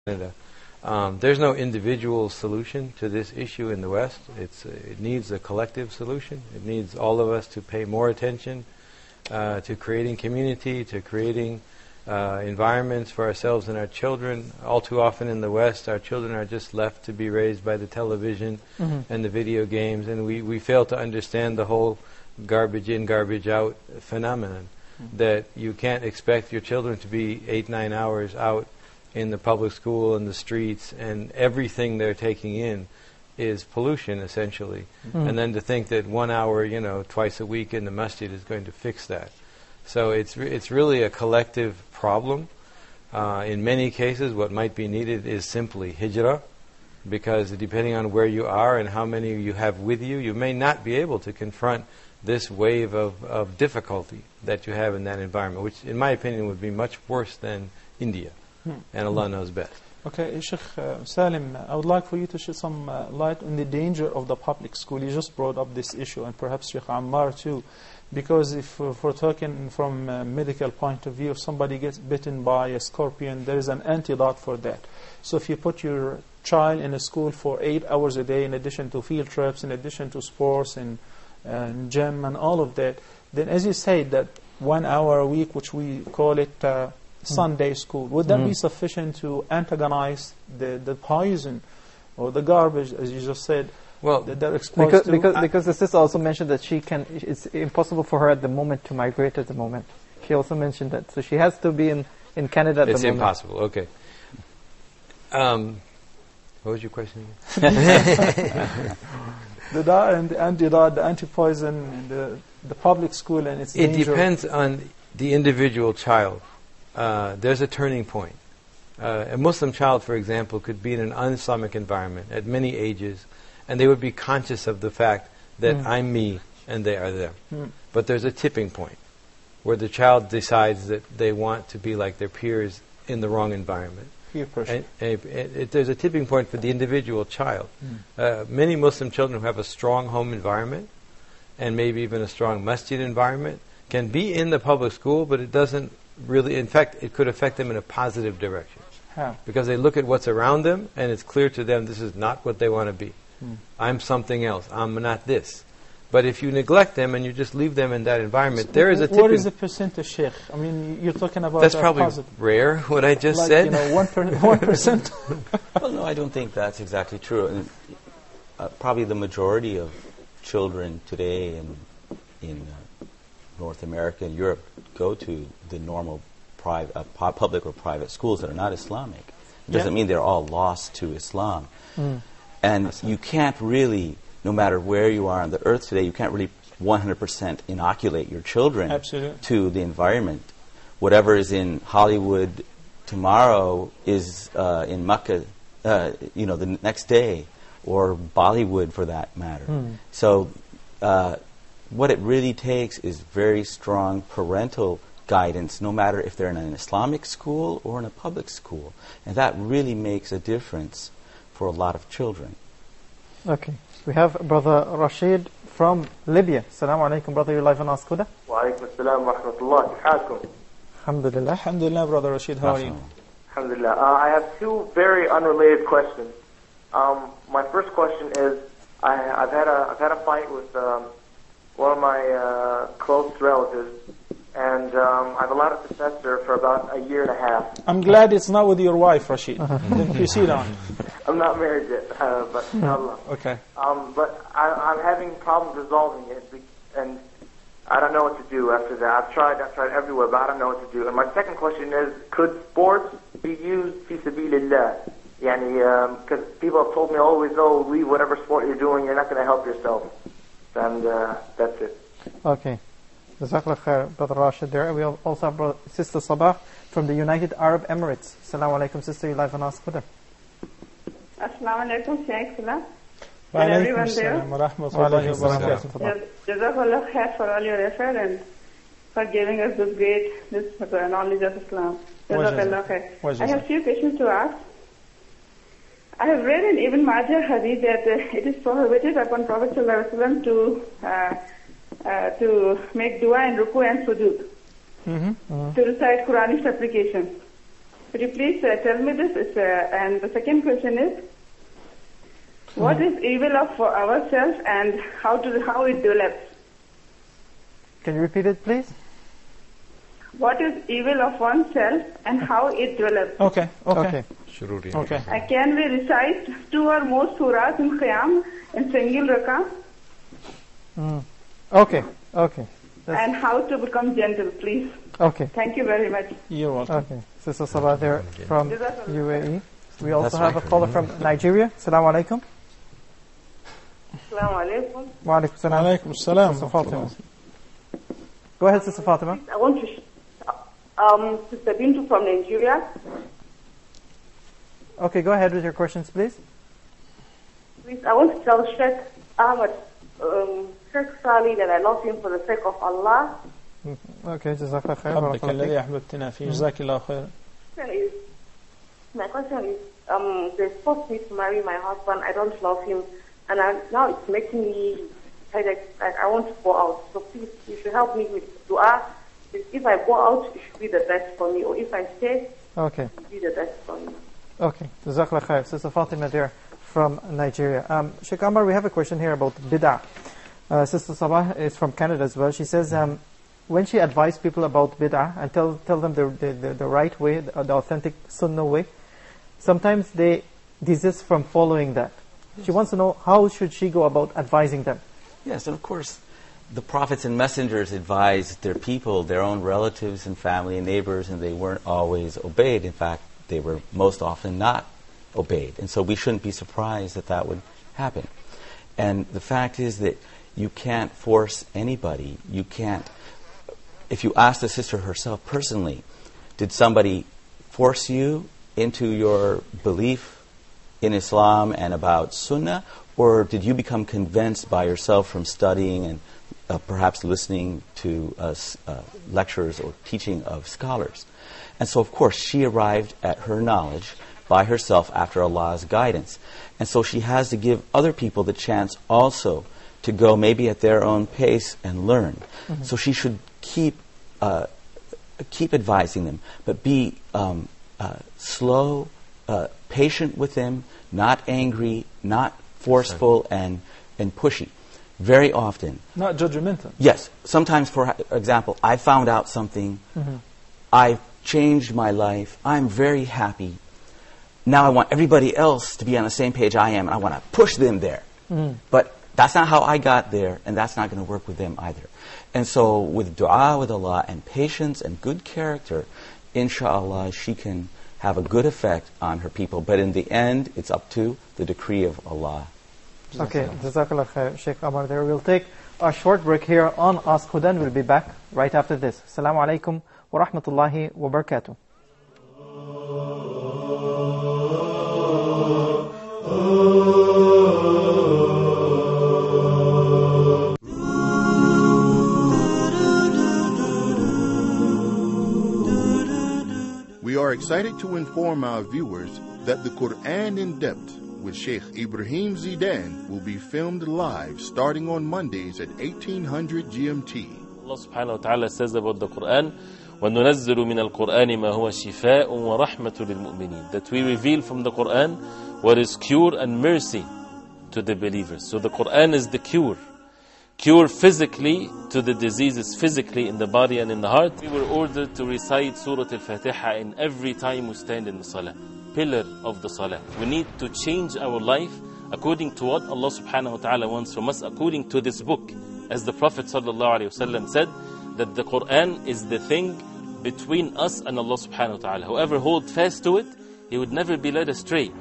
Canada. There's no individual solution to this issue in the West. It needs a collective solution. It needs all of us to pay more attention to creating community, to creating environments for ourselves and our children. All too often in the West, our children are just left to be raised by the television and the video games, and we fail to understand the whole garbage in, garbage out phenomenon, that you can't expect your children to be 8-9 hours out in the public school, in the streets, and everything they're taking in is pollution, essentially. And then to think that 1 hour, twice a week in the masjid is going to fix that. So it's really a collective problem. In many cases, what might be needed is simply hijrah, because depending on where you are and how many you have with you, you may not be able to confront this wave of difficulty that you have in that environment, which in my opinion would be much worse than India. And Allah knows best. Okay, Shaykh Salem, I would like for you to shed some light on the danger of the public school. You just brought up this issue, and perhaps Shaykh Ammar too, because if we're talking from a medical point of view, if somebody gets bitten by a scorpion, there is an antidote for that. So if you put your child in a school for 8 hours a day, in addition to field trips, in addition to sports and gym and all of that, then as you say, that 1 hour a week, which we call it Sunday school, would that be sufficient to antagonize the poison or the garbage, as you just said, well, that they're exposed to? Because the sister also mentioned that it's impossible for her at the moment to migrate at the moment. She also mentioned that. So she has to be in Canada at the moment. It's impossible, okay. What was your question again? The antidote, the anti-poison, the public school and its danger. It depends on the individual child. There's a turning point. A Muslim child, for example, could be in an un-Islamic environment at many ages, and they would be conscious of the fact that I'm me and they are them. But there's a tipping point where the child decides that they want to be like their peers in the wrong environment. Peer pressure. There's a tipping point for the individual child. Many Muslim children who have a strong home environment and maybe even a strong masjid environment can be in the public school, but it doesn't really, in fact, it could affect them in a positive direction. How? Because they look at what's around them and it's clear to them this is not what they want to be. I'm something else. I'm not this. But if you neglect them and you just leave them in that environment, there is a tipping... What is the percentage, Sheikh? I mean, you're talking about... That's probably rare, what I just said. 1%? Well, no, I don't think that's exactly true. Probably the majority of children today in North America and Europe go to the normal public or private schools that are not Islamic. It doesn't mean they're all lost to Islam. And you can't really, no matter where you are on the earth today, you can't really 100% inoculate your children to the environment. Whatever is in Hollywood tomorrow is in Mecca, the next day, or Bollywood for that matter. So what it really takes is very strong parental guidance, no matter if they're in an Islamic school or in a public school. And that really makes a difference for a lot of children. Okay. We have Brother Rashid from Libya. Assalamu alaikum, brother. You're live on Ask Huda. Wa alaikum assalam wa rahmatullah. Kif halkum? Alhamdulillah. Alhamdulillah, Brother Rashid. How are you? Alhamdulillah. I have two very unrelated questions. My first question is, I've had a fight with one of my close relatives, and I've allowed it to fester for about a year and a half. I'm glad it's not with your wife, Rashid. Then proceed on. I'm not married yet, but inshallah. Okay. But I'm having problems resolving it, and I don't know what to do after that. I've tried everywhere, but I don't know what to do. And my second question is, could sports be used fi sabilillah? Because people have told me always, leave whatever sport you're doing, you're not going to help yourself. And that's it. Okay. Jazakallah khair, Brother Rashid there. We also have Sister Sabah from the United Arab Emirates. Assalamu alaikum, sister. You're live on Ask Huda. Assalamu alaikum, Shaikh Salah. Wa alaikum assalam wa rahmatullahi wa barakatuh. Jazakallah khair for all your effort and for giving us this knowledge of Islam. Jazakallah khair. I have few questions to ask. I have read in Ibn Majah hadith that it is prohibited upon Prophet Sallallahu Alaihi Wasallam to make dua in ruku and sujud, to recite Quranic supplications. Could you please tell me this? And the second question is, what is evil of ourselves and how it develops? Can you repeat it, please? What is evil of oneself and how it develops? Okay. Okay. Can we recite 2 or more surahs in Qiyam in single rakah? Okay. And how to become gentle, please. Okay. Thank you very much. You're welcome. Okay. Sister Salah there from UAE. We also That's have a caller from Nigeria. Assalamu alaikum. Assalamu alaikum. Wa alaikum salam. Alaikum salam. Sister Fatima. Go ahead, Sister Fatima. I want to Sister Bintu from Nigeria. Okay, go ahead with your questions, please. Please, I want to tell Sheikh Ahmad, Sheikh Salih, that I love him for the sake of Allah. Okay, Jazakallah khair. حبك الذي أحببتنا فيه جزاك الله خير. My question is, they forced me to marry my husband. I don't love him, and now it's making me like I want to go out. So please, you should help me with dua. If I go out, it should be the best for me, or if I stay, okay, it should be the best for me. Okay, Jazakallah khair. Sister Fatima there from Nigeria. Sheikh Ammar, we have a question here about bid'ah. Sister Sabah is from Canada as well. She says, when she advises people about bid'ah and tell them the right way, the authentic sunnah way, sometimes they desist from following that. She wants to know, how should she go about advising them? Yes, and of course, the prophets and messengers advised their people, their own relatives and family and neighbors, and they weren't always obeyed. In fact, they were most often not obeyed. And so we shouldn't be surprised that that would happen. And the fact is that you can't force anybody. You can't. If you ask the sister herself personally, did somebody force you into your belief in Islam and about Sunnah, or did you become convinced by yourself from studying and perhaps listening to lectures or teaching of scholars? And so, of course, she arrived at her knowledge by herself after Allah's guidance. And so she has to give other people the chance also to go maybe at their own pace and learn. Mm-hmm. So she should keep advising them, but be slow, patient with them, not angry, not forceful and pushy. Very often. Not judgmental. Yes. Sometimes, for example, I found out something. Mm-hmm. I've changed my life. I'm very happy. Now I want everybody else to be on the same page I am, and I want to push them there. Mm-hmm. But that's not how I got there, and that's not going to work with them either. And so with dua with Allah and patience and good character, inshallah, she can have a good effect on her people. But in the end, it's up to the decree of Allah. Okay, Jazakallah khair, Sheikh Ammar there. We'll take a short break here on Ask Huda, and we'll be back right after this. Assalamu alaikum wa rahmatullahi wa barakatuh. We are excited to inform our viewers that the Quran in Depth with Shaykh Ibrahim Zidan will be filmed live starting on Mondays at 1800 GMT. Allah subhanahu wa ta'ala says about the Quran, وَنُنَزِّلُ مِنَ الْقُرْآنِ مَا هُوَ شِفَاءٌ وَرَحْمَةٌ لِلْمُؤْمِنِينَ. That we reveal from the Quran what is cure and mercy to the believers. So the Quran is the cure. Cure physically to the diseases physically in the body and in the heart. We were ordered to recite Surah Al-Fatiha in every time we stand in the Salah. Pillar of the Salah. We need to change our life according to what Allah subhanahu wa ta'ala wants from us, according to this book. As the Prophet sallallahu alayhi wasallam said, that the Quran is the thing between us and Allah subhanahu wa ta'ala. Whoever holds fast to it, he would never be led astray.